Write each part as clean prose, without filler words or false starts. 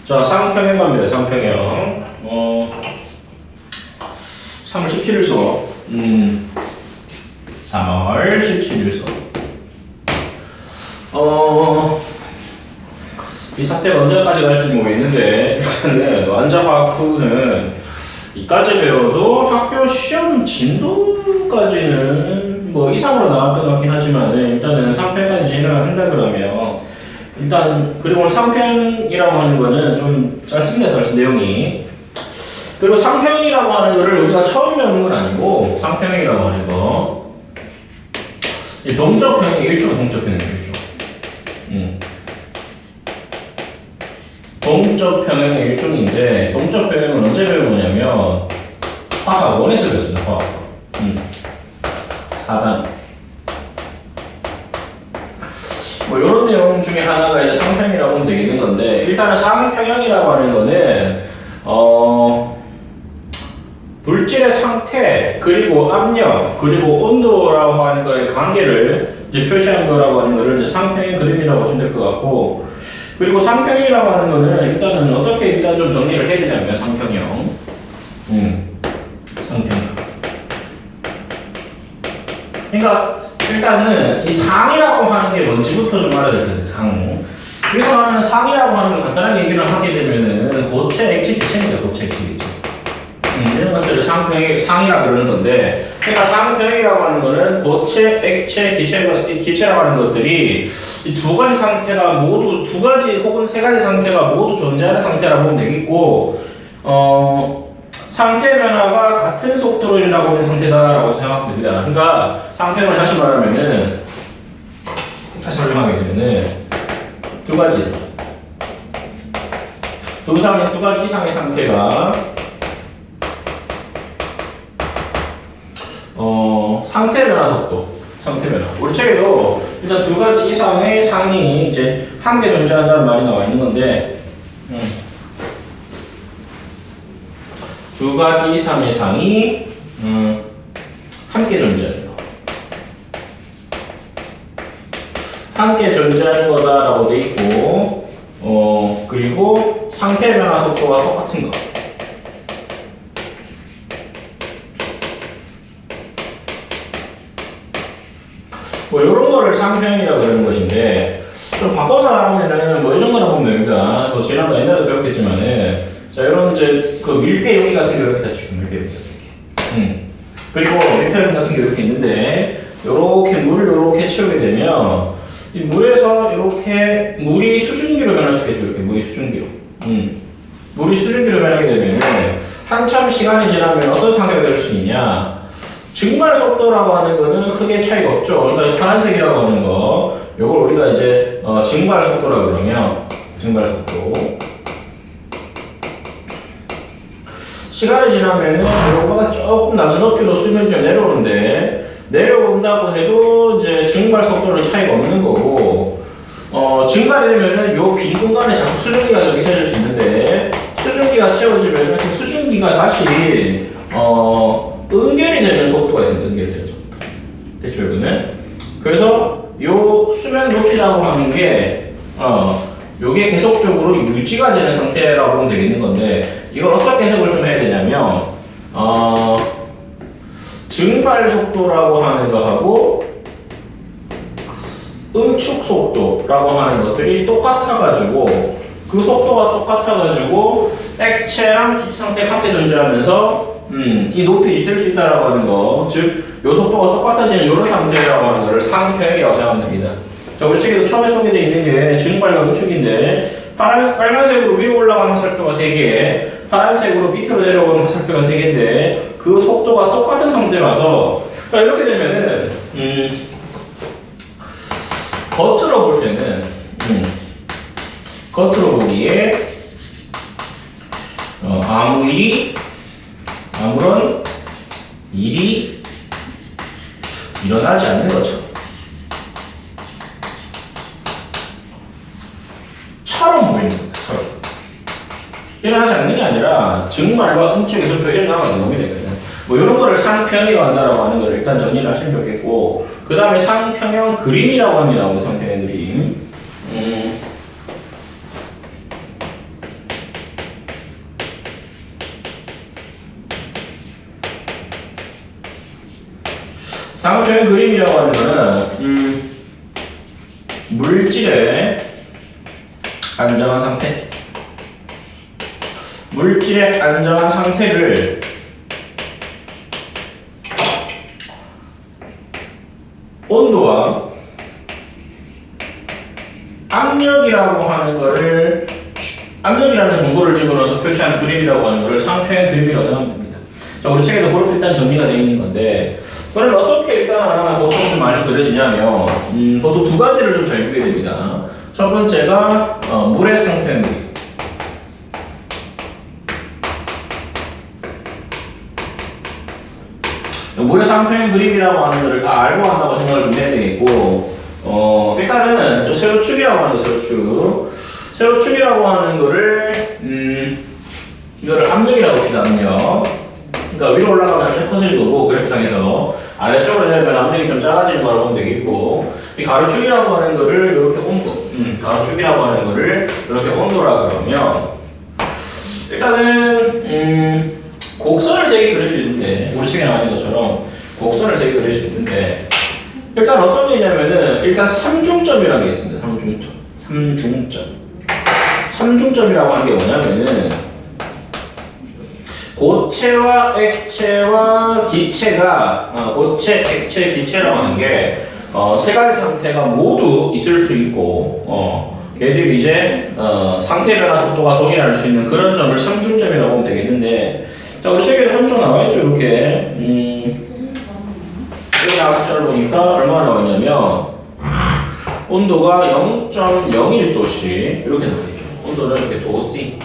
자, 쌍평행 갑니다. 쌍평행. 3월 17일 수업. 3월 17일 수업. 이 사태가 언제까지 갈지 모르겠는데, 일단은 완자과학부는 이까지 배워도 학교 시험 진도까지는 뭐 이상으로 나왔던 것 같긴 하지만, 일단은 3편까지 진행을 한다 그러면, 일단, 그리고 오늘 상평이라고 하는 거는 좀 짧습니다, 사실 내용이. 그리고 상평이라고 하는 거를 우리가 처음 배우는 건 아니고, 상평이라고 하는 거. 이 동적평행, 동적평행, 동적평행의 일종인데, 동적평행은 언제 배우냐면, 화학 1에서 배웠습니다, 화학. 4단. 뭐 이런 내용 중에 하나가 이제 상평이라고 하면 되겠는 건데, 일단은 상평형이라고 하는 거는 물질의 상태 그리고 압력 그리고 온도라고 하는 거의 관계를 이제 표시한 거라고 하는 거를 이제 상평의 그림이라고 보시면 될 것 같고, 그리고 상평이라고 하는 거는 일단은 어떻게 일단 좀 정리를 해야 되냐면 상평형, 상평형. 그러니까 일단은 이 상이라고 하는 게 뭔지부터 좀 알아야 될 텐데, 상. 여기서 하는 상이라고 하는 걸 간단하게 얘기를 하게 되면은 고체, 액체, 기체입니다. 고체, 액체, 기체. 이런 것들을 상이라고 그러는 건데, 그러니까 상평이라고 하는 거는 고체, 액체, 기체라고 하는 것들이 이 두 가지 상태가 모두, 두 가지 혹은 세 가지 상태가 모두 존재하는 상태라고 보면 되겠고, 상태 변화가 같은 속도로 일어나고 있는 상태다라고 생각하면 됩니다. 그러니까 상평을 다시 말하면은, 다시 설명하게 되면은 두 가지 이상, 두 가지 이상의 상태가 상태 변화 속도, 상태 변화. 우리 책에도 일단 두 가지 이상의 상이 이제 한 개 존재한다는 말이 나와 있는 건데, 두 가지 이상의 상이 함께 존재하는 거. 함께 존재하는 거다라고 돼 있고, 그리고 상태 변화 속도가 똑같은 거. 뭐 이런 거를 상평이라고 그러는 것인데, 좀 바꿔서 하면은 뭐 이런 거나 보면 됩니다. 또 지난번 옛날에 배웠겠지만은, 자, 이런 이제 그 밀폐 용기 같은 게 이렇게 다 주죠. 밀폐 용기 같은 게. 그리고 밀폐 용기 같은 게 이렇게 있는데, 요렇게 물을 요렇게 채우게 되면, 이 물에서 이렇게 물이 수증기로 변화시켜줘. 이렇게 물이 수증기로. 물이 수증기로 변하게 되면은, 한참 시간이 지나면 어떤 상태가 될 수 있냐? 증발 속도라고 하는 거는 크게 차이가 없죠. 그러니까 파란색이라고 하는 거, 요걸 우리가 이제 증발 속도라고 그러면, 증발 속도. 시간이 지나면은 요거가 조금 낮은 높이로 수면이 좀 내려오는데, 내려온다고 해도 이제 증발 속도는 차이가 없는 거고, 증발이 되면은 요 빈 공간에 자꾸 수증기가 저기 세질 수 있는데, 수증기가 채워지면은 그 수증기가 다시 응결이 되는 속도가 있습니다. 응결이 되는 속도. 대충 이거는. 그래서 요 수면 높이라고 하는 게 요게 계속적으로 유지가 되는 상태라고 보면 되겠는 건데, 이걸 어떻게 해석을 좀 해야 되냐면, 증발 속도라고 하는 거하고 응축 속도라고 하는 것들이 똑같아가지고, 그 속도가 똑같아가지고 액체랑 기체 상태가 함께 존재하면서 이 높이 이될 수 있다라고 하는 거, 즉 요 속도가 똑같아지는 이런 상태라고 하는 것을 상평이라고 생각하면 됩니다. 자, 우리 책에도 처음에 소개되어 있는 게 증발과 응축인데, 빨간색으로 위로 올라가는 화살표가 3개, 파란색으로 밑으로 내려오는 화살표가 3개인데, 그 속도가 똑같은 상태라서, 그러니까 이렇게 되면은 겉으로 볼 때는 겉으로 보기에 아무런 일이 일어나지 않는 거죠. 처럼 보이는 거예요. 처럼. 일어나지 않는 게 아니라 증발과 응축이 좀 일어나는 놈이 되거든요. 뭐 이런 거를 상평이라고 한다라고 하는 걸 일단 정리를 하시면 좋겠고, 그 다음에 상평형 그림이라고 합니다. 상평형 그림. 상평행 그림이라고 하는 거는 물질의 안정한 상태, 물질의 안정한 상태를 온도와 압력이라고 하는 거를, 압력이라는 정보를 집어넣어서 표시한 그림이라고 하는 거를 상평행 그림이라고 생각하면 됩니다. 자, 우리 책에도 그렇게 일단 정리가 되어 있는 건데, 그러면 어떻게 일단 보통 좀 많이 그려지냐면, 보통 두 가지를 좀 잘 보게 됩니다. 첫 번째가 물의 상평행 그림. 물의 상평행 그림이라고 하는 거를 다 알고 한다고 생각을 좀 해야 되겠고, 일단은 세로축이라고 하는 거, 세로축이라고 하는 거를 이거를 압력이라고 합시다. 압력. 그러니까 위로 올라가면 압력이 커지는 거고, 그래프상에서 아래쪽으로 내려면 압력이 좀 작아지는 거라고 보면 되겠고, 이 가로축이라고 하는 거를 이렇게 온도, 가로축이라고 하는 거를 이렇게 온도라 그러면, 일단은 곡선을 세게 그릴 수 있는데, 우리 책에 나와 있는 것처럼 곡선을 세게 그릴 수 있는데, 일단 어떤 게 있냐면은, 일단 삼중점이라는 게 있습니다. 삼중점이라고 하는 게 뭐냐면은, 고체와 액체와 기체가, 고체, 액체, 기체라고 하는 게, 세 가지 상태가 모두 있을 수 있고, 걔들이 이제, 상태 변화 속도가 동일할 수 있는 그런 점을 삼중점이라고 보면 되겠는데, 자, 우리 책에 삼중 나와있죠, 이렇게. 여기 나와서 잘 보니까 얼마나 나와있냐면, 온도가 0.01도씨, 이렇게 나와있죠. 온도는 이렇게 도씨.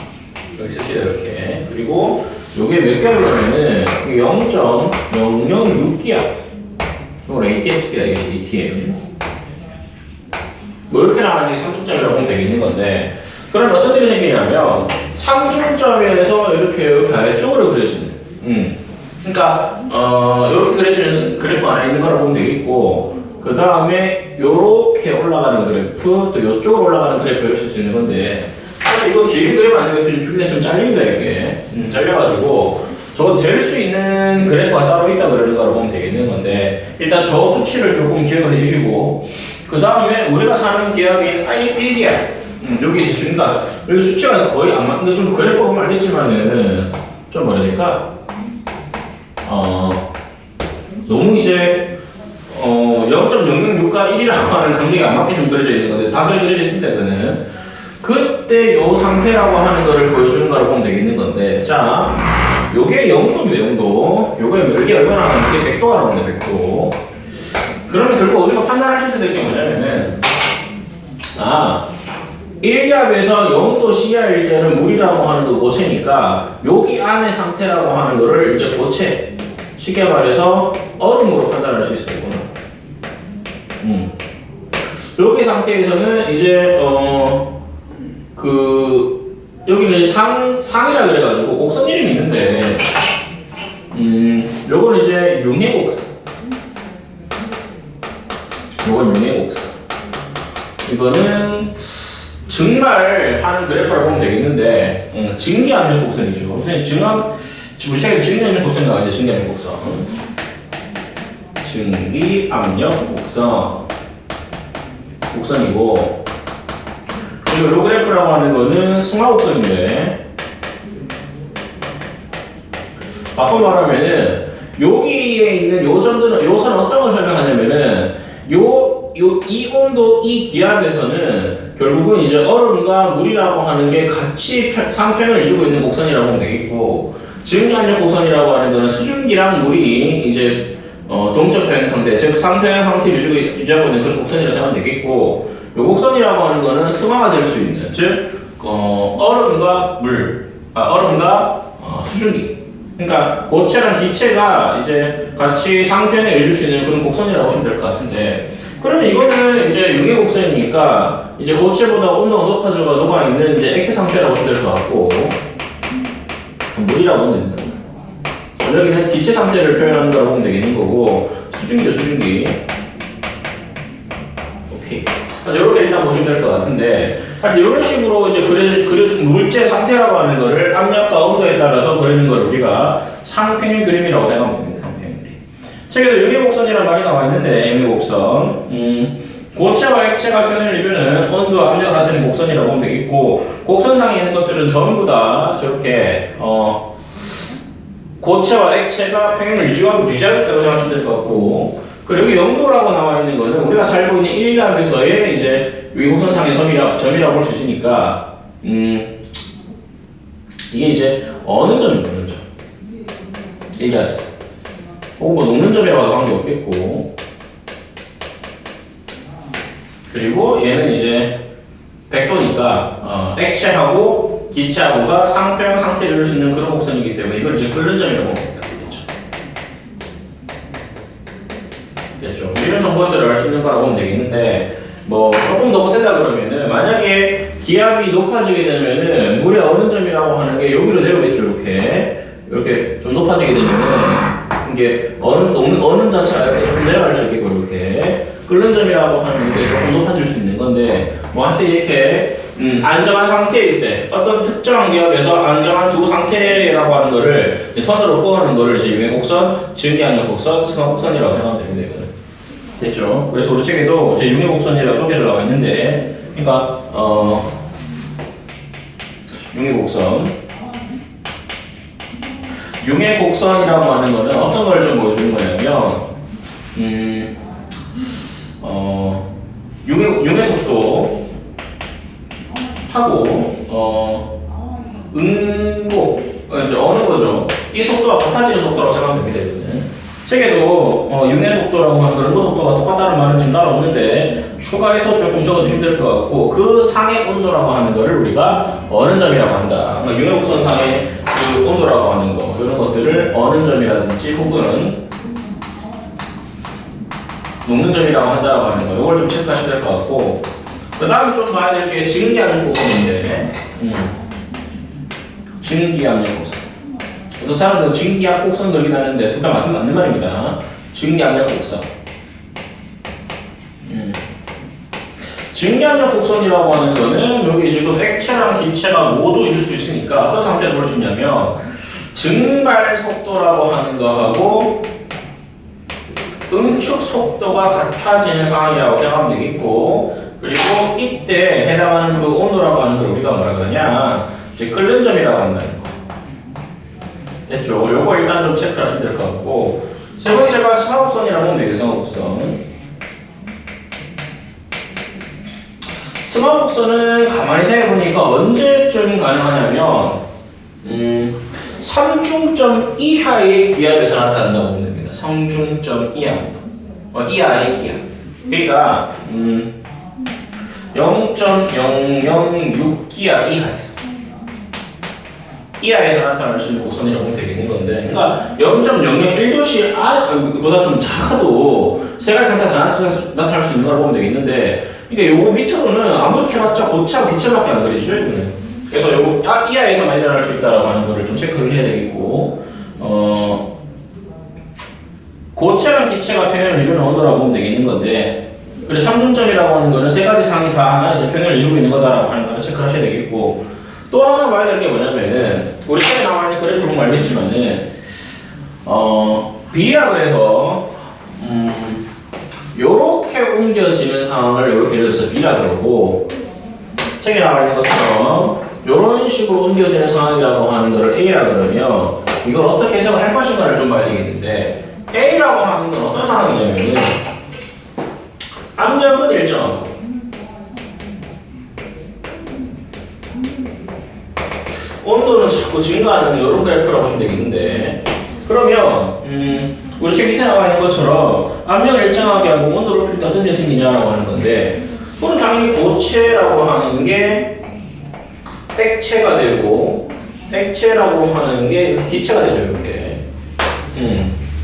여기 씁시다, 이렇게. 그리고, 요게 몇 개월이냐면은 0.006기압. 이건 ATM입니다. ATM. 뭐 이렇게 나가는 게 삼중점이라고 보면 되겠는 건데, 그럼 어떤 일이 생기냐면 삼중점에서 이렇게 아래쪽으로 그려지는. 그러니까 이렇게 그려지는 그래프 안에 있는 거라고 보면 되겠고, 그 다음에 요렇게 올라가는 그래프, 또 요쪽으로 올라가는 그래프를 쓸 수 있는 건데, 사실 이거 길게 그리면 안 되겠죠. 주변에 좀 잘립니다, 이렇게. 잘려가지고, 저거 될 수 있는 그래프가 따로 있다 그러는 거라고 보면 되겠는 건데, 일단 저 수치를 조금 기억을 해주시고, 그 다음에 우리가 사는 기압인 IPDR, 여기 있으니까, 여기 수치가 거의 안 맞는데, 좀 그래프 보면 알겠지만은, 좀 뭐라 해야 될까? 너무 이제, 0.006과 1이라고 하는 관계가 안 맞게 좀 그려져 있는 건데, 다 그려져 있습니다, 그거는. 그때 요 상태라고 하는 거를 보여주는 거라고 보면 되겠는 건데, 자, 요게 0도입니다, 0도. 요게 이게 얼마나 나오는데 100도가 나오는데, 100도. 그러면 결국 우리가 판단할 수 있는 게 뭐냐면은, 1기압에서 0도 C야일 때는 물이라고 하는 거 고체니까, 여기 안의 상태라고 하는 거를 이제 고체, 쉽게 말해서 얼음으로 판단할 수 있을 거구나. 여기 상태에서는 이제, 여기는 상이라 그래가지고 곡선 이름이 있는데, 요거는 이제 융해곡선. 요건 융해곡선. 이거는 증발하는 그래프라고 보면 되겠는데, 증기압력 곡선이죠. 우선 우리 책에 증기압력 곡선 나와있는데, 증기압력 곡선. 증기압력 곡선이고, 그리고 요 그래프라고 하는 거는 승하곡선인데, 바꿔 말하면은 여기에 있는 요 선은 어떤 걸 설명하냐면은 이 온도, 이 기압에서는 결국은 이제 얼음과 물이라고 하는 게 같이 상평을 이루고 있는 곡선이라고 보면 되겠고, 증기압력 곡선이라고 하는 거는 수증기랑 물이 이제 동적 평행 상태, 즉 상평행 상태를 유지하고 있는 그런 곡선이라고 생각하면 되겠고, 요 곡선이라고 하는 거는 승화가 될 수 있는, 즉 얼음과 수증기, 그러니까 고체랑 기체가 이제 같이 상평에 이룰 수 있는 그런 곡선이라고 보시면 될 것 같은데, 그러면 이거는 이제 융해 곡선이니까 이제 고체보다 온도가 높아져가 녹아 있는 이제 액체 상태라고 보시면 될 것 같고, 물이라고 보면 됩니다. 여기는 기체 상태를 표현하는 거라고 보면 되겠는 거고, 수증기죠, 수증기. 오케이. 이렇게 일단 보시면 될 것 같은데, 하여튼 이런 식으로 이제 그려진 물체 상태라고 하는 거를 압력과 온도에 따라서 그리는 걸 우리가 상평행 그림이라고 생각하면 됩니다. 상평행 그림. 책에도 용해곡선이라는 말이 나와 있는데 용해곡선 고체와 액체가 표현을 이루는 온도와 압력을 나타내는 곡선이라고 보면 되겠고 곡선상에 있는 것들은 전부 다 저렇게 고체와 액체가 평행을 유지하고 생각하시면 될 것 같고 그리고 여기 영도라고 나와 있는 거는 우리가 살고 있는 일각에서의 이제 여기 곡선상의 점이라고 볼 수 있으니까 이게 이제 어느 점이죠? 어느 점? 일각에서 혹은 뭐 녹는 점이라고 하는 게 없겠고 그리고 얘는 이제 백도니까 액체하고 기체하고가 상평 상태를 이룰 수 있는 그런 곡선이기 때문에 이걸 이제 끓는 점이라고 합니다. 됐죠? 이런 정보들을 알 수 있는 거라고 보면 되겠는데 뭐 조금 더 보탠다 그러면은 만약에 기압이 높아지게 되면은 물의 어느 점이라고 하는 게 여기로 내려오겠죠. 이렇게 좀 높아지게 되면은 이게 어느 자체가 이렇게 좀 내려갈 수 있겠고 이렇게 끓는 점이라고 하는 게 조금 높아질 수 있는 건데 뭐 한때 이렇게 안정한 상태일 때 어떤 특정한 기압에서 안정한 두 상태라고 하는 거를 선으로 꼽는 거를 이제 용해곡선, 증기압력곡선, 승합곡선이라고 생각하면 됩니다. 됐죠? 그래서 우리 책에도 이제 용해곡선이라고 소개를 나와 있는데 그러니까 용해곡선이라고 하는 거는 어떤 걸 좀 보여주는 거냐면 용해 속도 하고 응고 이제 어느 거죠? 이 속도가 같아지는 속도라고 생각하면 됩니다. 책에도 용해 속도라고 하는 그런 속도가 똑같다는 말은 지금 따라오는데 추가해서 조금 적어주시면 될 것 같고 그 상의 온도라고 하는 거를 우리가 어느 점이라고 한다. 그러니까 용해곡선 상의 그 온도라고 하는 거 이런 것들을 어느 점이라든지 혹은 녹는 점이라고 한다고 하는 거 이걸 좀 체크하셔야 될 것 같고 그 다음에 좀 봐야 될 게 증기압력곡선인데 증기압력곡선 어떤 사람들은 증기압곡선 들긴 하는데 둘 다 맞는 말입니다. 증기압력곡선 증기압력곡선이라고 하는 거는 여기 지금 액체랑 기체가 모두 있을 수 있으니까 어떤 상태를 볼 수 있냐면 증발 속도라고 하는 거하고 응축 속도가 같아지는 상황이라고 생각하면 되겠고 그리고 이때 해당하는 그 온도라고 하는 걸 우리가 뭐라 그러냐 이제 끓는 점이라고 한다는 거 됐죠? 요거 일단 좀 체크를 하시면 될 것 같고 세 번째가 승합곡선이라고 하면 되겠어요. 승합곡선은 가만히 생각해보니까 언제쯤 가능하냐면 3중점 이하의 기압에서 나타난다고 보면 됩니다. 3중점 이하의 기압 그러니까 0.006기압 이하에서 나타날 수 있는 곡선이라고 보면 되겠는 건데 그러니까 0.001도씨 보다 좀 작아도 세 가지 상태가 나타날 수 있는 거라고 보면 되겠는데 그러니까 요거 밑으로는 아무리 해봤자 고체하고 기체밖에 안 그리죠 이거는. 그래서 요거 이하에서만 일어날 수 있다라고 하는 거를 좀 체크를 해야 되겠고 고체랑 기체가 평행을 이루는 온도라고 보면 되겠는 건데 그래서 3중점이라고 하는 거는 세 가지 상이 다 이제 평행을 이루고 있는 거다라고 하는 거를 체크를 하셔야 되겠고 또 하나 봐야 될 게 뭐냐면은 우리 책에 나와 있는 그래프를 보면 알겠지만은 B라 그래서 요렇게 옮겨지는 상황을 요렇게 예를 들어서 B라 그러고 책에 나와 있는 것처럼 요런 식으로 옮겨지는 상황이라고 하는 거를 A라 그러면 이걸 어떻게 해석을 할 것인가를 좀 봐야 되겠는데 A라고 하는 건 어떤 상황이냐면은 압력은 일정하고 온도는 자꾸 증가하는 이런 그래프라고 보시면 되겠는데 그러면 우리 책 밑에 나와 있는 것처럼 압력을 일정하게 하고 온도를 높일 때 어떤 일이 생기냐라고 하는 건데 그건 당연히 고체라고 하는 게 액체가 되고 액체라고 하는 게 기체가 되죠 이렇게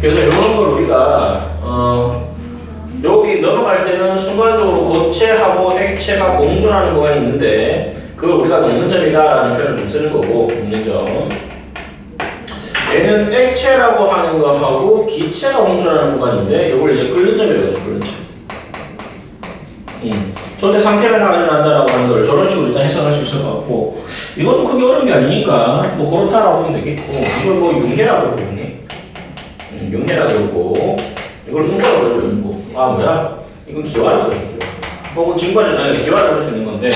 그래서 이런 걸 우리가 여기 넘어갈 때는 순간적으로 고체하고 액체가 공존하는 구간이 있는데 그걸 우리가 녹는 점이다라는 표현을 좀 쓰는 거고 녹는 점 얘는 액체라고 하는 거하고 기체가 공존하는 구간인데 이걸 이제 끓는 점이라고 하죠. 끓는 점 절대 상태를 나타낸다라고 하는 걸 저런 식으로 일단 해석할 수 있을 것 같고 이건 크게 어려운 게 아니니까 뭐 그렇다라고 하면 되겠고 이걸 뭐 용해라고 그러고 용해라고 그러고 이걸 음보라고 그러죠, 음보. 아, 뭐야? 이건 기와라고 그러죠. 혹은 증발을 아니 기와라고 할 수 있는 건데,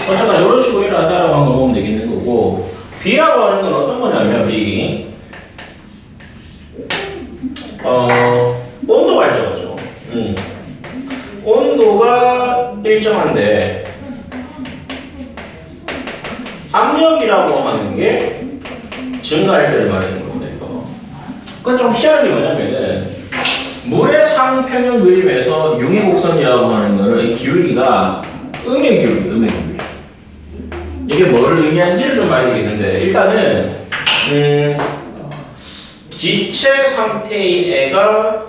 어쨌거나 이런 식으로 일어났다라고 하는 걸 보면 되겠는 거고, B라고 하는 건 어떤 거냐면, B. 온도가 일정하죠. 온도가 일정한데, 압력이라고 하는 게 증가할 때를 말하는 겁니다, 이거. 그건 좀 희한한 게 뭐냐면은, 물의 상평형 그림에서 용해곡선이라고 하는 거는 이 기울기가 음의 기울기, 음의 기울기. 이게 뭐를 의미하는지를 좀 봐야 되겠는데, 일단은, 지체 상태의 애가,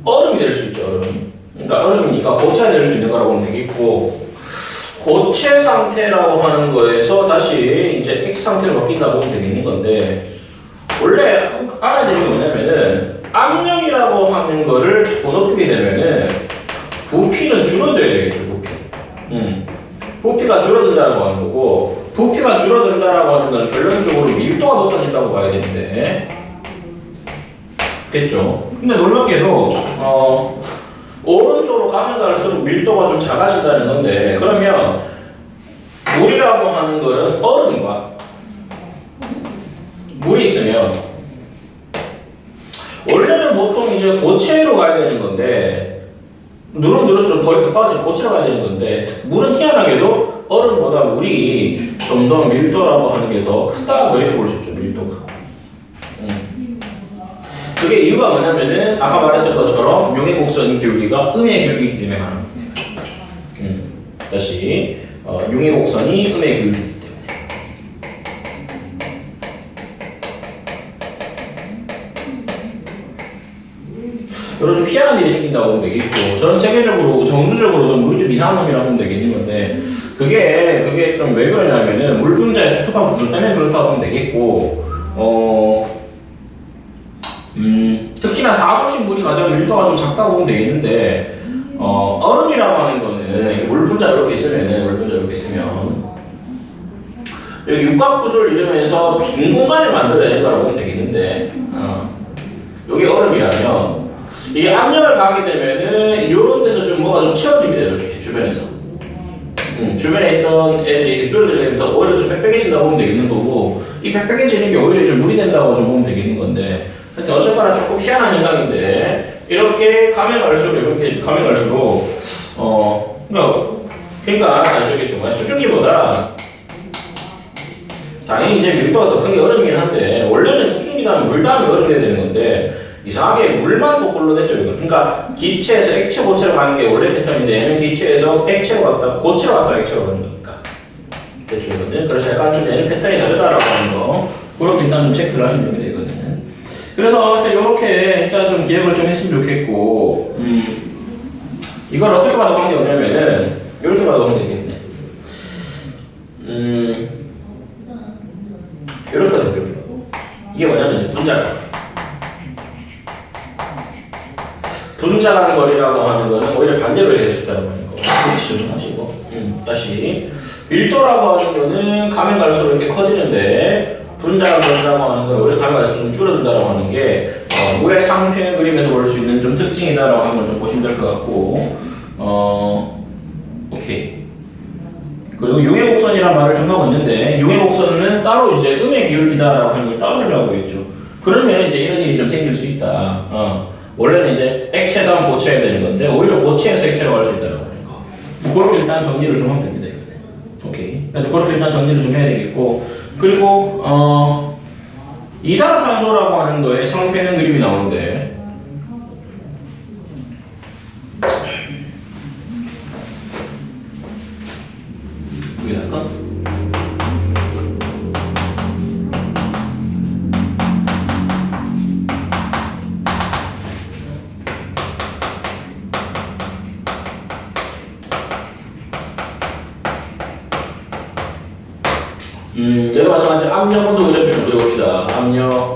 얼음이 될 수 있죠, 얼음. 그러니까 얼음이니까 고체가 될 수 있는 거라고 보면 되겠고, 고체 상태라고 하는 거에서 다시 이제 X 상태로 바뀐다고 보면 되겠는 건데, 원래 알아야 되는 게 뭐냐면은, 압력이라고 하는 거를 자꾸 높이게 되면은, 부피는 줄어들어야 되겠죠, 부피. 부피가 줄어든다고 하는 거고, 부피가 줄어든다라고 하는 건 결론적으로 밀도가 높아진다고 봐야 되는데, 됐죠? 근데 놀랍게도, 오른쪽으로 가면 갈수록 밀도가 좀 작아진다는 건데, 그러면 물이라고 하는 거는 얼음과 물이 있으면 원래는 보통 이제 고체로 가야 되는 건데, 누르면 누를수록 거의 가까워지면 고체로 가야 되는 건데, 물은 희한하게도 얼음보다 물이 좀 더 밀도라고 하는 게 더 크다고 이렇게 볼 수 있죠, 밀도가. 그게 이유가 뭐냐면은 아까 말했던 것처럼 용해곡선 기울기가 음의 기울기이기 때문에 가는 겁니다. 다시 용해곡선이 음의 기울기이기 때문에. 이런 좀 희한한 일이 생긴다고 보면 되겠고, 전 세계적으로 정주적으로도 물이 좀 이상한 놈이라고 보면 되겠는 건데, 그게 좀 왜 그러냐면은 물 분자의 독특한 구조 때문에 그렇다고 보면 되겠고, 특히나 4도씩 물이 가져온 밀도가 좀 작다고 보면 되겠는데, 얼음이라고 하는 거는 물 분자 이렇게 있으면은, 물 분자 이렇게 있으면, 여기 육각 구조를 이루면서 빈 공간을 만들어내는 거라고 보면 되겠는데, 여기 얼음이라면, 이게 압력을 가게 되면은, 이런 데서 좀 뭐가 좀 채워집니다, 이렇게, 주변에서. 주변에 있던 애들이 줄어들면서 오히려 좀 빽빽해진다고 보면 되겠는 거고, 이 빽빽해지는 게 오히려 좀 물이 된다고 좀 보면 되겠는 건데, 하여튼 어쨌거나 조금 희한한 현상인데, 이렇게 가면 갈수록, 그러니까 저기 정말 수증기보다 당연히 이제 밀도가 더 큰 게 얼음이긴 한데, 원래는 수증기 다음에 물 다음에 얼음이 돼야 되는 건데, 이상하게 물만 거꾸로 됐죠, 이거. 그러니까 기체에서 액체, 고체로 가는 게 원래 패턴인데, 얘는 기체에서 액체로 갔다, 고체로 갔다 액체로 가는 거니까. 됐죠, 이거는. 그래서 약간 좀 얘는 패턴이 다르다라고 하는 거, 그렇게 일단 좀 체크를 하시면 되거든요. 그래서 하여튼 요렇게 일단 좀 기억을 좀 했으면 좋겠고, 이걸 어떻게 봐도 관계 없냐면은, 요렇게 봐도 하면 되겠네. 요렇게 봐도 이렇게 봐도. 이게 뭐냐면 이제 분자간 거리라고 하는 거는 오히려 반대로 얘기할 수 있다는 거니까. 그렇지, 좀 하지, 이거. 다시. 밀도라고 하는 거는 가면 갈수록 이렇게 커지는데, 분자간 거리라고 하는 건 오히려 가면 갈수록 좀 줄어든다라고 하는 게, 물의 상평 그림에서 볼 수 있는 좀 특징이다라고 하는 걸 좀 보시면 될 것 같고, 오케이. 그리고 용해곡선이라는 말을 좀 하고 있는데, 용해곡선은 따로 이제 음의 기울기다라고 하는 걸 따로 설명하고 있죠. 그러면 이제 이런 일이 좀 생길 수 있다. 원래는 이제 액체 다음 고체해야 되는 건데, 오히려 고체에서 액체로 갈 수 있다라고 하는 거. 뭐 그렇게 일단 정리를 좀 하면 됩니다, 이거는. 오케이. 그래서 그렇게 일단 정리를 좀 해야 되겠고, 그리고, 이산화탄소라고 하는 거에 상평형 그림이 나오는데, 여기 할까? 여기도 마찬가지 압력 온도 그래프를 좀 그려봅시다. 압력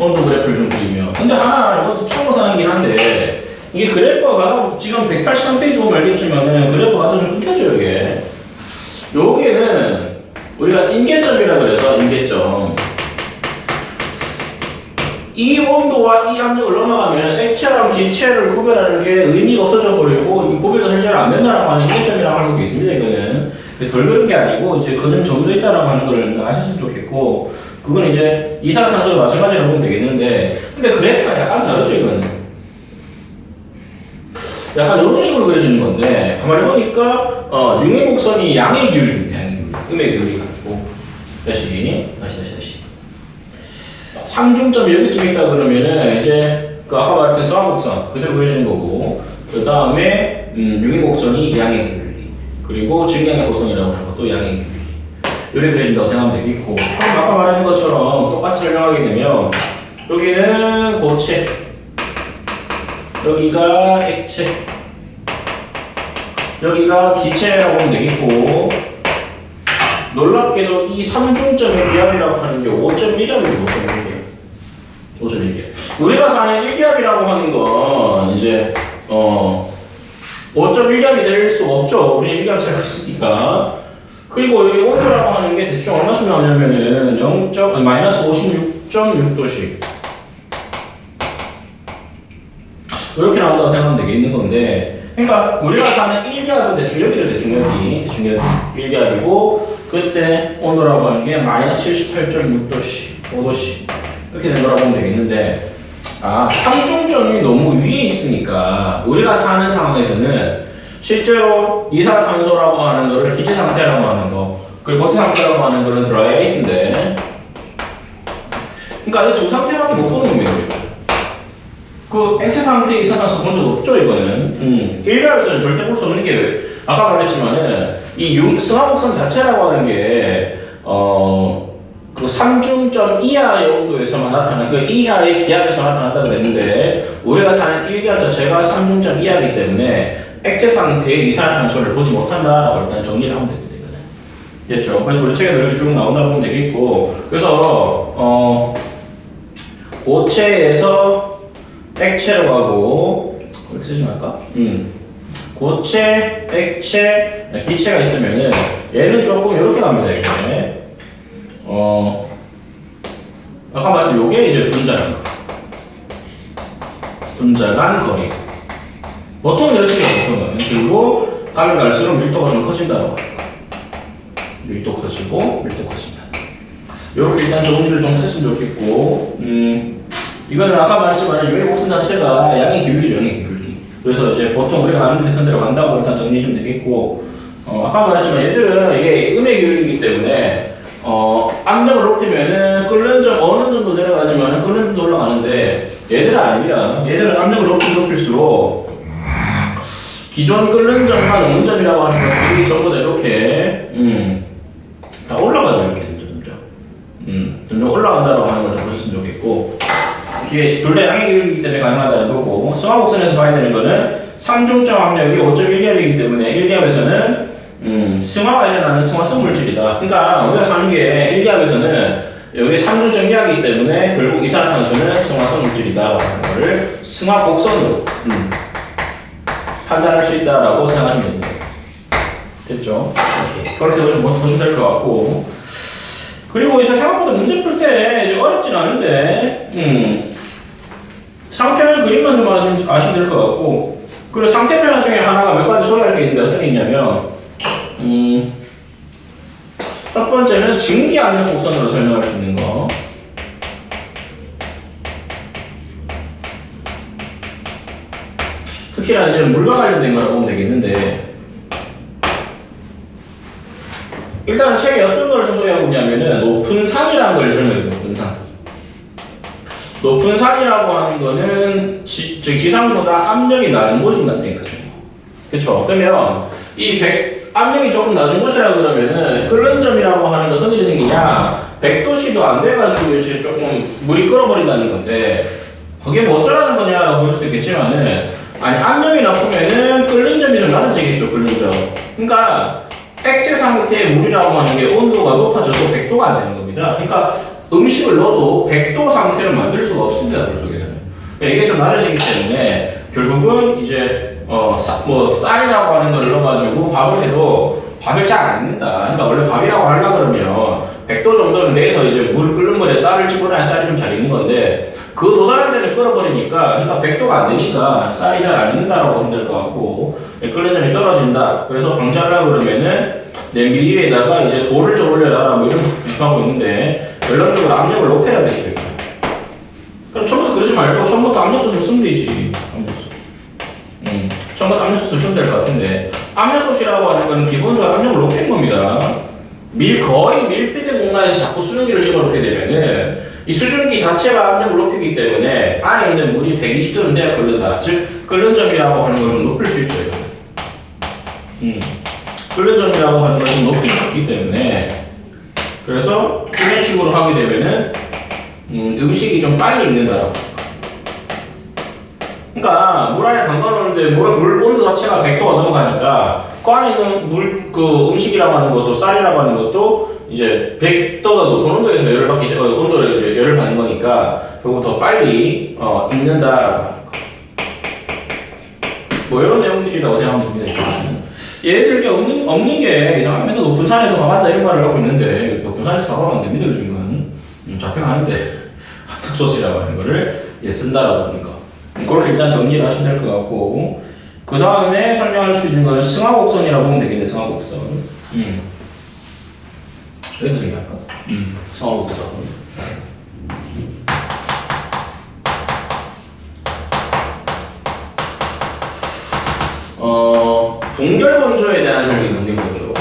온도 그래프를 좀 그리면, 근데 하나 이것도 참고사항이긴 한데, 이게 그래프가 가다 지금 183페이지 보면 알겠지만은 그래프가 가다 좀 끊겨져요. 이게 여기는 우리가 임계점이라고 그래서 임계점. 이 온도와 이 압력을 넘어가면 액체랑 기체를 구별하는 게 의미가 없어져 버리고 이 구별도 실제로 안 된다라고 하는 임계점이라고 하는 게 있습니다. 이거는 그래서 덜 그런 게 아니고 이제 그는 정도 있다라고 하는 거를 아셨으면 좋겠고 그건 이제 이산화탄소도 마찬가지라고 보면 되겠는데 근데 그래프가 약간 다르죠 이거는. 약간 이런 식으로 그려지는 건데 가만히 보니까 융의 곡선이 양의 기울기입니다. 양의 기울기. 음의 기울기가 있고 다시 상중점이 여기쯤에 있다 그러면은 이제 그 아까 말했던 수화곡선 그대로 그려지는 거고 그 다음에 융의 곡선이 양의 기울기 그리고 증량의 곡선이라고 하는 것도 양의 기울기 이렇게 그려진다고 생각하면 되겠고 그럼 아까 말한 것처럼 똑같이 설명하게 되면 여기는 고체 여기가 액체 여기가 기체라고 하면 되겠고 놀랍게도 이 3중점의 기압이라고 하는 게 5.1기압이에요. 5.1기압. 우리가 사는 1기압이라고 하는 건 이제 5.1기압이 될 수 없죠. 우리 1기압 잘 있으니까. 그리고 여기 온도라고 하는 게 대충 얼마쯤 나오냐면은 마이너스 56.6도씩 이렇게 나온다고 생각하면 되겠는 건데 그러니까 우리가 사는 1기압은 대충 여기 1기압이고 그때 온도라고 하는 게 마이너스 78.6도씨 5도씨 이렇게 된 거라고 보면 되겠는데 상중점이 너무 위에 있으니까 우리가 사는 상황에서는 실제로 이산화탄소라고 하는 거를 기체 상태라고 하는 거 그리고 고체 상태라고 하는 거는 드라이 아이스인데 그러니까 이 두 상태밖에 못 보는 겁니다. 그 액체 상태의 이산화탄소 본 적 없죠 이거는. 1기압에서는 절대 볼 수 없는 게 아까 말했지만은 이 승하곡선 자체라고 하는 게 그 3중점 이하의 온도에서만 나타나는 그 이하의 기압에서 나타난다고 했는데 우리가 사는 1기압 자체가 3중점 이하이기 때문에 액체 상태의 이산화탄소를 보지 못한다라고 일단 정리를 하면 됩니다. 됐죠? 그래서 우리 책에도 이렇게 쭉 나온다고 보면 되겠고 그래서 고체에서 액체로 가고 이렇게 쓰지 말까? 고체, 액체, 기체가 있으면은 얘는 조금 이렇게 갑니다. 이렇게. 아까 말씀 요게 이제 분자간 거. 분자간 거리. 보통 이렇게 보통은 그리고 가면 갈수록 밀도가 좀 커진다고 합니다. 밀도 커지고 밀도 커진다. 이렇게 일단 정리를 좀 했으면 좋겠고 이거는 아까 말했지만 요의 곡선 자체가 양의 기울기죠. 양의 기울기. 그래서 이제 보통 우리가 아는 패턴대로 간다고 일단 정리해주면 되겠고 아까 말했지만 얘들은 이게 음의 기울기이기 때문에 압력을 높이면은 끓는 점 어느 정도 내려가지만 끓는 점도 올라가는데 얘들은 아닙니다. 얘들은 압력을 높일수록 기존 끓는 점과 녹는 점이라고 하는 것들이 전부 다 이렇게 다 올라가죠. 이렇게 점점 올라간다라고 하는 걸 좀 보셨으면 좋겠고 이게 둘 다 양의 기울기이기 때문에 가능하다는 거고 승하곡선에서 봐야 되는 거는 3중점 압력이 5.1기압이기 때문에 1기압에서는 승화가 일어나는 승화성 물질이다. 그러니까 우리가 사는 게 1기압에서는 여기 3중점 이하이기 때문에 결국 이산화탄소는 승화성 물질이다 라는 거를 승화곡선으로 판단할 수 있다라고 생각하시면 됩니다. 됐죠? 그렇게 보시면 될 것 같고 그리고 이제 생각보다 문제 풀 때 이제 어렵진 않은데 상평형 그림만 좀 아시면 될 것 같고 그리고 상태평형 중에 하나가 몇 가지 소개할 게 있는데 어떤 게 있냐면 첫 번째는 증기 압력 곡선으로 설명할 수 있는 거. 특히나 이제 물과 관련된 거라고 보면 되겠는데 일단은 책에 어떤 걸 소개하고 있냐면은 높은 산이라는 걸 설명해요. 높은 산. 높은 산이라고 하는 거는 지상보다 압력이 낮은 곳인 것 같으니까. 그쵸? 그러면 이 압력이 조금 낮은 곳이라 그러면은 끓는 점이라고 하는 거 어떤 일이 생기냐 100도씨도 안 돼가지고 이제 조금 물이 끓어버린다는 건데 그게 뭐 어쩌라는 거냐라고 볼 수도 있겠지만은 압력이 높으면은 끓는 점이 좀 낮아지겠죠. 끓는 점. 그러니까 액체 상태의 물이라고 하는 게 온도가 높아져도 100도가 안 되는 겁니다. 그러니까 음식을 넣어도 100도 상태를 만들 수가 없습니다. 물속에서는. 이게 좀 낮아지기 때문에 결국은 이제 쌀이라고 하는 걸 넣어가지고 밥을 해도 밥을 잘 안 익는다. 그러니까 원래 밥이라고 하려고 그러면 100도 정도는 돼서 이제 물 끓는 물에 쌀을 집어넣어야 쌀이 좀 잘 익는 건데 그 도달하기 전에 끓어버리니까 그러니까 100도가 안 되니까 쌀이 잘 안 익는다라고 보시면 될 것 같고 끓는 점이 떨어진다. 그래서 방지하려고 그러면은 냄비 위에다가 이제 돌을 좀 올려라 뭐 이런 거 주장하고 있는데 결론적으로 압력을 높여야 되지. 그럼 처음부터 그러지 말고 처음부터 압력솥을 쓰면 되지. 처음부터 압력솥을 쓰면 될 것 같은데 압력솥이라고 하는 거는 기본적으로 압력을 높이는 겁니다. 거의 밀폐된 공간에서 자꾸 수증기를 집어넣게 되면은 이 수증기 자체가 압력을 높이기 때문에 안에 있는 물이 120도는 돼야 끓는다. 즉 끓는 점이라고 하는 걸 좀 높일 수 있죠. 끓는 점이라고 하는 걸 좀 높일 수 있기 때문에 그래서 이런 식으로 하게 되면은 음식이 좀 빨리 익는다라고. 그러니까 물 안에 담가놓는데 물 온도 자체가 100도가 넘어가니까 그 안에 있는 그 음식이라고 하는 것도 쌀이라고 하는 것도 이제 100도가 높은 온도에서 온도를 이제 열을 받는 거니까 결국 더 빨리 익는다. 뭐 이런 내용들이라고 생각하면 됩니다. 예를 들게 없는 게 이상하면 맨날 높은 산에서 밥한다 이런 말을 하고 있는데 높은 산에서 밥하면 안 됩니다. 요즘은 잡혀가는데 한턱소스라고 하는 거를 쓴다라고 하는 거. 그렇게 일단 정리를 하시면 될 것 같고 그 다음에 설명할 수 있는 거는 승하곡선이라고 보면 되겠네. 승하곡선. 여기도 중요할까? 승하곡선. 동결건조에 대한 설명이 동결건조.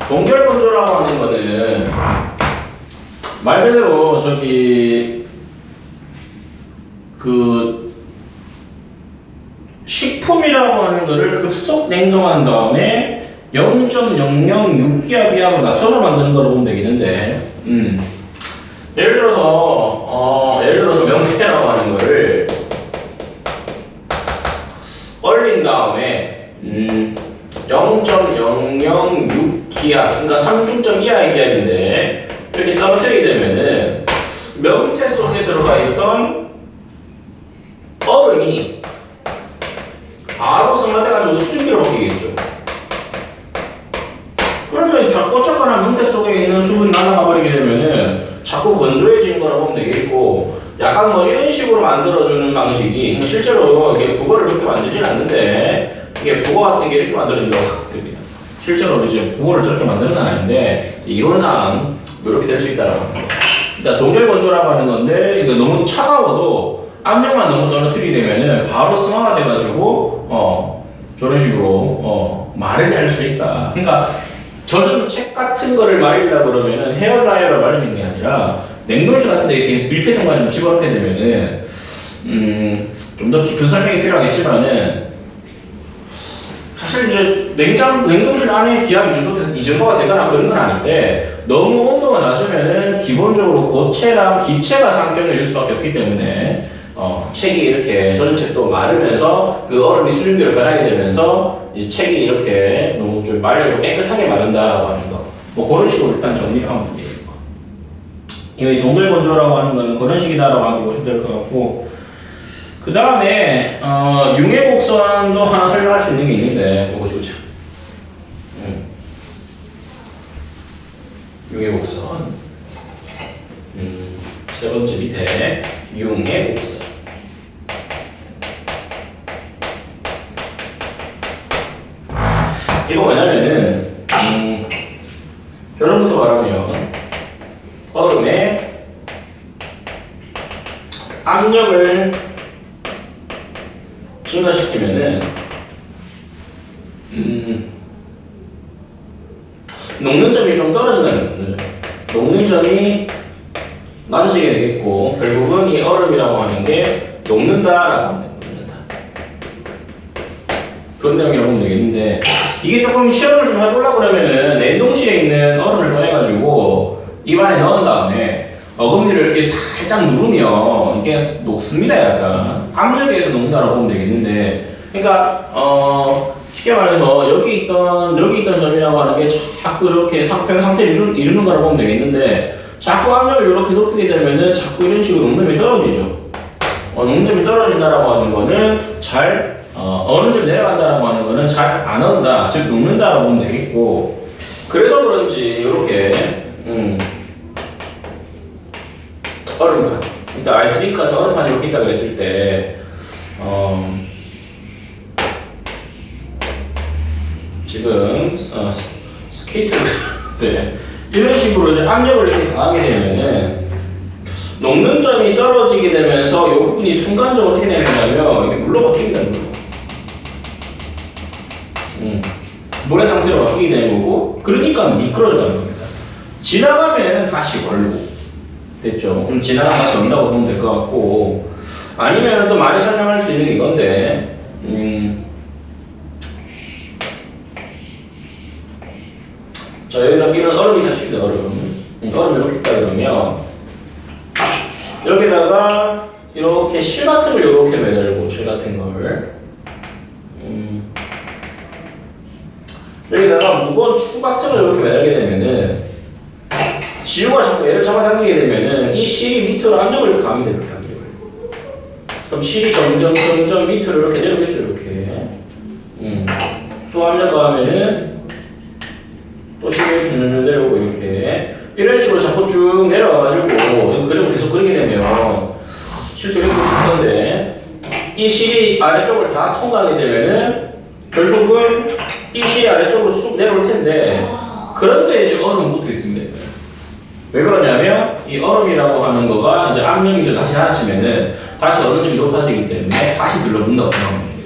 동결건조라고 하는 거는 말 그대로 그 식품이라고 하는 거를 급속 냉동한 다음에 0.006기압이하고 낮춰서 만드는 거로 보면 되겠는데 예를 들어서 명태라고 하는 거를 얼린 다음에 0.006기압 그러니까 3중점 이하의 기압인데 이렇게 떨어뜨리게 되면은 명태 속에 들어가 있던 얼음이 바로 승화돼가지고 수증기로 바뀌겠죠. 그러면 어쨌거나 명태 속에 있는 수분이 날아가 버리게 되면은 자꾸 건조해지는 거라고 보면 되겠고 약간 뭐 이런 식으로 만들어주는 방식이 실제로 이게 북어를 이렇게 만들진 않는데 이게 북어 같은 게 이렇게 만들어진다고 합니다. 실제로 이제 북어를 저렇게 만드는 건 아닌데 이론상 이렇게 될 수 있다라고 합니다. 일단 동결건조라고 하는 건데 이거 너무 차가워도 압력만 너무 떨어뜨리게 되면은 바로 승화가 돼가지고 저런 식으로 마르게 할 수 있다. 그러니까 젖은 책 같은 거를 말리려고 그러면은 헤어드라이어로 말리는 게 아니라 냉동실 같은 데 이렇게 밀폐 공간에 좀 집어넣게 되면은 좀 더 깊은 설명이 필요하겠지만은 사실 이제 냉동실 안에 기압이 이 정도가 되거나 그런 건 아닌데 너무 온도가 낮으면은 기본적으로 고체랑 기체가 상경을 일 수밖에 없기 때문에 책이 이렇게 젖은 책도 마르면서 그 얼음이 수증기로 변하게 되면서 이 책이 이렇게 너무 좀 말려도 깨끗하게 마른다라고 하는 거. 뭐 그런 식으로 일단 정리를 하면 됩니다. 이 동결건조라고 하는 거는 그런 식이다라고 하는 거 보시면 될 것 같고 그 다음에 융해곡선도 하나 설명할 수 있는 게 있는데 그거 보죠. 융해곡선 세 번째 밑에 융해곡선 이거 뭐냐면은 결론부터 말하면 얼음에 압력을 증가시키면은 녹는 점이 좀 떨어진다는 거죠. 녹는 점이 낮아지게 되겠고 결국은 이 얼음이라고 하는 게 녹는다라고 하면 됩니다. 그런 내용이라고 보면 되겠는데 이게 조금 시험을 좀 해보려고 그러면은 냉동실에 있는 얼음을 꺼내가지고 입안에 넣은 다음에 어금니를 이렇게 살짝 누르면 이게 녹습니다. 약간 압력에 의해서 녹는다라고 보면 되겠는데 그러니까 쉽게 말해서 여기 있던 점이라고 하는 게 자꾸 이렇게 상태를 이루는 거라고 보면 되겠는데 자꾸 압력을 이렇게 높이게 되면은 자꾸 이런 식으로 녹는 점이 떨어지죠. 녹는 점이 떨어진다라고 하는 거는 잘 어느 정도 내려간다라고 하는 거는 잘 안 온다, 즉 녹는다라고 보면 되겠고, 그래서 그런지 이렇게 얼음판, 일단 R3 같은 얼음판이 이렇게 있다 그랬을 때 지금 스케이트를 때 이런 식으로 이제 압력을 이렇게 가하게 되면은 녹는 점이 떨어지게 되면서 이 부분이 순간적으로 어떻게 되냐면 이게 물로 바뀝니다. 물의 상태로 바뀌게 되는 거고, 그러니까 미끄러져 가는 겁니다. 지나가면 다시 얼고, 됐죠? 지나가면 다시 온다고 보면 될 것 같고, 아니면 또 많이 설명할 수 있는 게 이건데, 자, 여기는 얼음이 닫힙니다, 얼음. 얼음이 이렇게 있다 그러면, 여기다가 이렇게 실 같은 걸 이렇게 매달고, 실 같은 걸. 여기다가 무거운 축 같은 걸 이렇게 매달게 되면은, 지우가 자꾸 얘를 잡아당기게 되면은, 이 실이 밑으로 압력을 이렇게 가면 돼요, 이렇게 압력을. 그럼 실이 점점 밑으로 이렇게 내려오겠죠, 이렇게. 또 압력 가하면은, 또 실이 내려오고, 이렇게. 이런 식으로 자꾸 쭉 내려와가지고, 이 그림을 계속 그리게 되면, 실제로 이렇게 그릴 건데, 이 실이 아래쪽을 다 통과하게 되면은, 결국은 이 실이 아래쪽으로 쑥 내려올 텐데, 그런데 이제 얼음은 붙어 있습니다. 왜 그러냐면, 이 얼음이라고 하는 거가 이제 압력이 좀 다시 낮아지면은, 다시 어느 정도 높아지기 때문에 다시 들러붙는다고 생각합니다.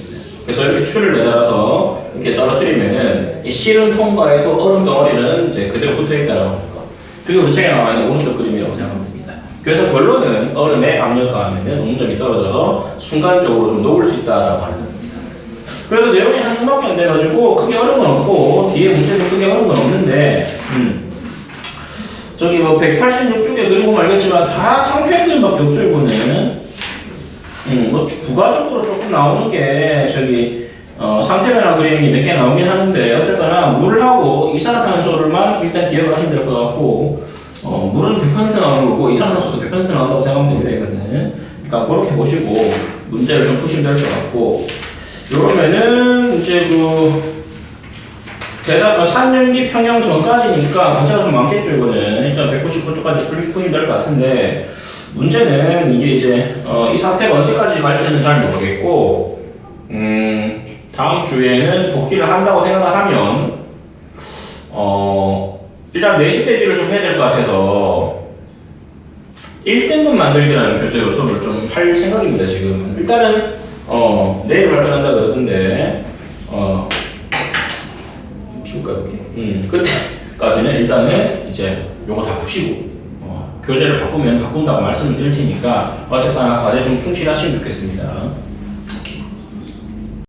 그래서 이렇게 줄을 매달아서 이렇게 떨어뜨리면은, 이 실은 통과해도 얼음 덩어리는 이제 그대로 붙어 있다라고 합니다. 그게 우리 책에 나와 있는 오른쪽 그림이라고 생각하면 됩니다. 그래서 결론은 얼음에 압력 가하면은 녹점이 떨어져서 순간적으로 좀 녹을 수 있다라고 하는 겁니다. 그래서 내용이 한 이만큼 안 돼가지고 크게 어려운 건 없고, 뒤에 문제도 크게 어려운 건 없는데, 저기 뭐 186쪽에 그린 거 알겠지만 다 상표의 그림밖에 없죠, 이거는. 뭐 부가적으로 조금 나오는 게 저기 상태변화 그림이 몇 개 나오긴 하는데, 어쨌거나 물하고 이산화탄소를만 일단 기억을 하시면 될 것 같고, 물은 100% 나오는 거고 이산화탄소도 100% 나온다고 생각하면 됩니다. 이거는 일단 그렇게 보시고 문제를 좀 푸시면 될 것 같고, 이러면은 이제 대답은 산연기 평형 전까지니까 문제가 좀 많겠죠. 이거는 일단 199쪽까지 풀시면 될 것 같은데, 문제는 이게 이제 이 사태가 언제까지 갈지는 잘 모르겠고, 다음 주에는 복귀를 한다고 생각을 하면 일단 내신 대비를 좀 해야 될 것 같아서 1등급 만들기라는 별도 요소를 좀 할 생각입니다. 지금 일단은 내일 발표한다 그러던데 줄까 이렇게 그때까지는 일단은 이제 요거 다 푸시고 교재를 바꾸면 바꾼다고 말씀을 드릴 테니까 어쨌거나 과제 좀 충실하시면 좋겠습니다.